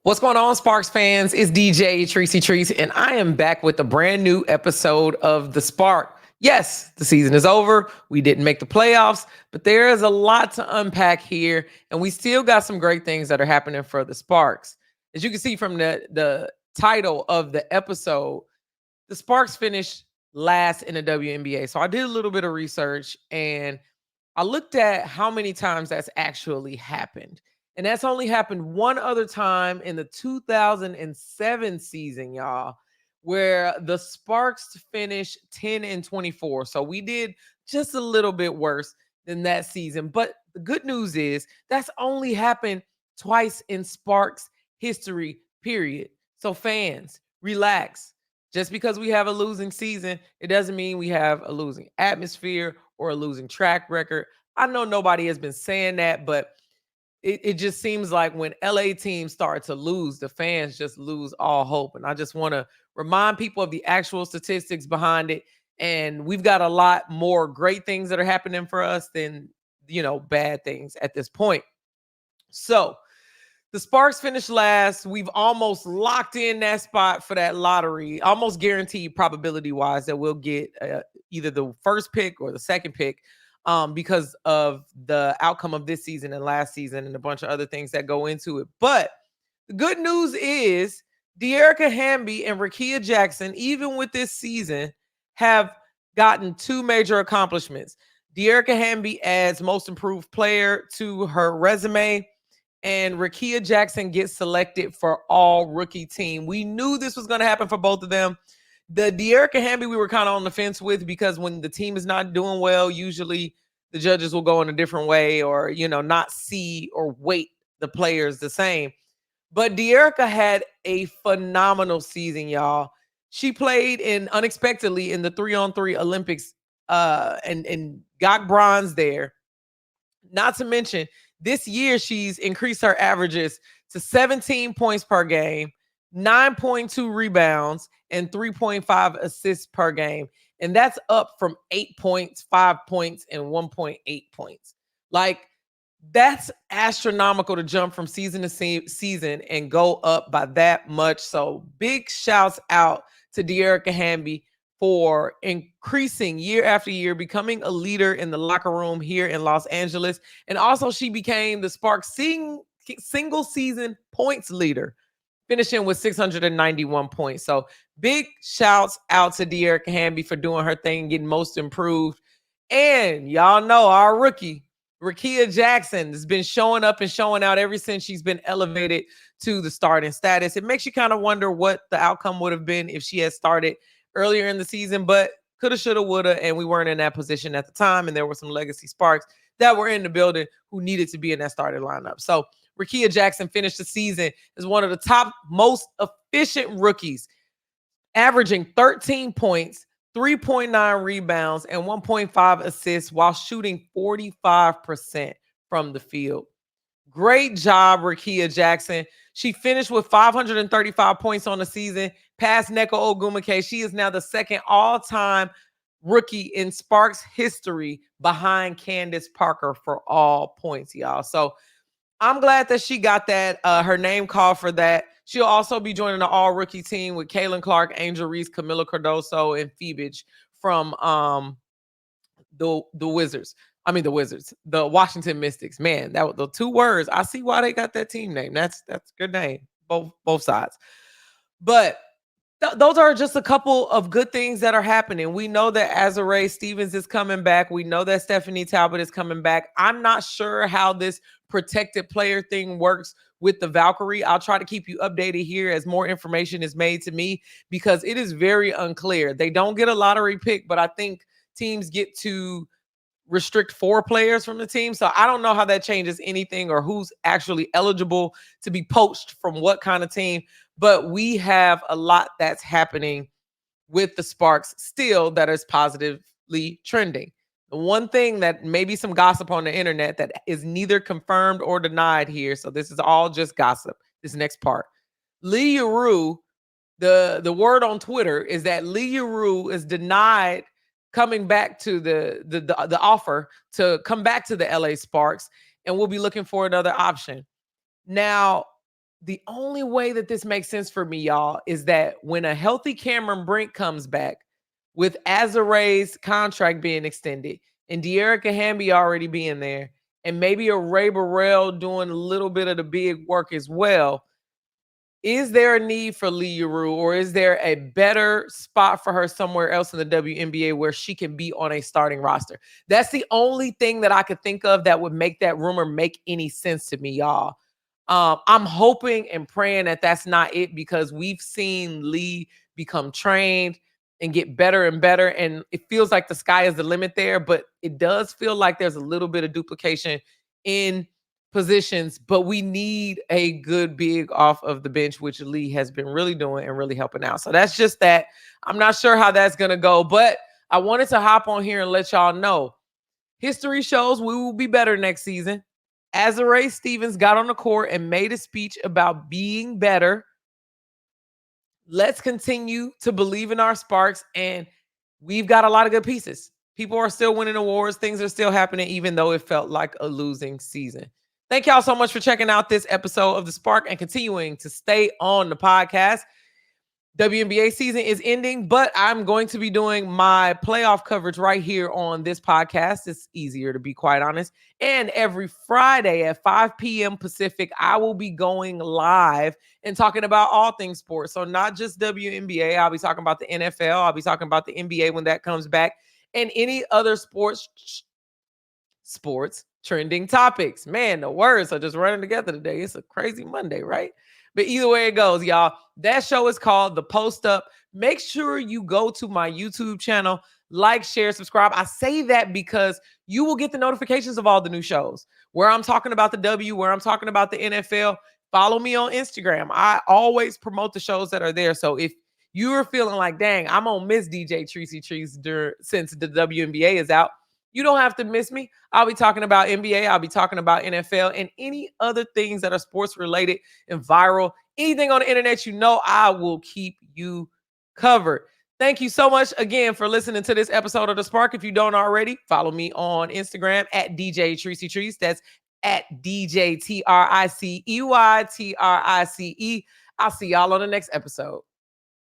What's going on, Sparks fans? It's DJ Tracy Treese, and I am back with a brand new episode of The Spark. Yes, the season is over. We didn't make the playoffs, but there is a lot to unpack here, and we still got some great things that are happening for the Sparks. As you can see from the title of the episode, the Sparks finished last in the WNBA. So I did a little bit of research, and I looked at how many times that's actually happened. And that's only happened one other time in the 2007 season, y'all, where the Sparks finished 10-24. So we did just a little bit worse than that season. But the good news is that's only happened twice in Sparks history, period. So fans, relax. Just because we have a losing season, it doesn't mean we have a losing atmosphere or a losing track record. I know nobody has been saying that, but it just seems like when LA teams start to lose, the fans just lose all hope. And I just want to remind people of the actual statistics behind it. And we've got a lot more great things that are happening for us than, bad things at this point. So the Sparks finished last. We've almost locked in that spot for that lottery, almost guaranteed probability-wise that we'll get either the first pick or the second pick because of the outcome of this season and last season and a bunch of other things that go into it. But the good news is Dearica Hamby and Rickea Jackson, even with this season, have gotten two major accomplishments. Dearica Hamby adds most improved player to her resume, and Rickea Jackson gets selected for all rookie team. We knew this was going to happen for both of them. The Dearica Hamby we were kind of on the fence with because when the team is not doing well, usually the judges will go in a different way or, not see or weight the players the same. But Dearica had a phenomenal season, y'all. She played unexpectedly in the 3-on-3 Olympics and got bronze there. Not to mention, this year she's increased her averages to 17 points per game, 9.2 rebounds, and 3.5 assists per game. And that's up from 8 points, 5 points, and 1.8 points. Like, that's astronomical to jump from season to season and go up by that much. So big shouts out to Dearica Hamby for increasing year after year, becoming a leader in the locker room here in Los Angeles. And also she became the Sparks single season points leader, finishing with 691 points. So big shouts out to Dearica Hamby for doing her thing, getting most improved. And y'all know our rookie, Rickea Jackson, has been showing up and showing out ever since she's been elevated to the starting status. It makes you kind of wonder what the outcome would have been if she had started earlier in the season, but coulda, shoulda, woulda, and we weren't in that position at the time, and there were some legacy Sparks that were in the building who needed to be in that starting lineup. So Rickea Jackson finished the season as one of the top most efficient rookies, averaging 13 points, 3.9 rebounds, and 1.5 assists while shooting 45% from the field. Great job, Rickea Jackson. She finished with 535 points on the season, past Nneka Ogwumike. She is now the second all-time rookie in Sparks history behind Candace Parker for all points, y'all. So I'm glad that she got that, her name called for that. She'll also be joining the all-rookie team with Kaylin Clark, Angel Reese, Camila Cardoso, and Phoebage from the Wizards. The Washington Mystics. Man, that was the two words. I see why they got that team name. That's a good name, both sides. But those are just a couple of good things that are happening. We know that Azurá Stevens is coming back. We know that Stephanie Talbot is coming back. I'm not sure how this protected player thing works with the Valkyrie. I'll try to keep you updated here as more information is made to me because it is very unclear. They don't get a lottery pick, but I think teams get to restrict 4 players from the team. So I don't know how that changes anything or who's actually eligible to be poached from what kind of team. But we have a lot that's happening with the Sparks still that is positively trending. The one thing that maybe some gossip on the internet that is neither confirmed or denied here. So this is all just gossip. This next part. Leigh Rue, the word on Twitter is that Leigh Rue is denied coming back to the offer to come back to the LA Sparks, and we'll be looking for another option. Now, The only way that this makes sense for me, y'all, is that when a healthy Cameron Brink comes back with Azare's contract being extended and Dearica Hamby already being there, and maybe a Ray Burrell doing a little bit of the big work as well, is there a need for Lee Yuru, or is there a better spot for her somewhere else in the WNBA where she can be on a starting roster? That's the only thing that I could think of that would make that rumor make any sense to me, y'all. I'm hoping and praying that that's not it, because we've seen Lee become trained and get better and better, and it feels like the sky is the limit there, but it does feel like there's a little bit of duplication in positions, but we need a good big off of the bench, which Lee has been really doing and really helping out. So that's just that. I'm not sure how that's going to go, but I wanted to hop on here and let y'all know. History shows we will be better next season. Azare Stevens got on the court and made a speech about being better. Let's continue to believe in our Sparks, and we've got a lot of good pieces. People are still winning awards. Things are still happening, even though it felt like a losing season. Thank y'all so much for checking out this episode of The Spark and continuing to stay on the podcast. WNBA season is ending, but I'm going to be doing my playoff coverage right here on this podcast. It's easier, to be quite honest. And every Friday at 5 p.m. Pacific, I will be going live and talking about all things sports. So not just WNBA. I'll be talking about the NFL. I'll be talking about the NBA when that comes back, and any other sports trending topics. Man, the words are just running together today. It's a crazy Monday, right? But either way it goes, y'all, that show is called The Post Up. Make sure you go to my YouTube channel, like, share, subscribe. I say that because you will get the notifications of all the new shows where I'm talking about the W, where I'm talking about the NFL. Follow me on Instagram. I always promote the shows that are there. So if you are feeling like, dang, I'm going to miss DJ Tracy Trees since the WNBA is out, you don't have to miss me. I'll be talking about NBA. I'll be talking about NFL and any other things that are sports related and viral. Anything on the internet, I will keep you covered. Thank you so much again for listening to this episode of The Spark. If you don't already, follow me on Instagram at DJ Tracy Trees. That's at DJ TRICEY TRICE. I'll see y'all on the next episode.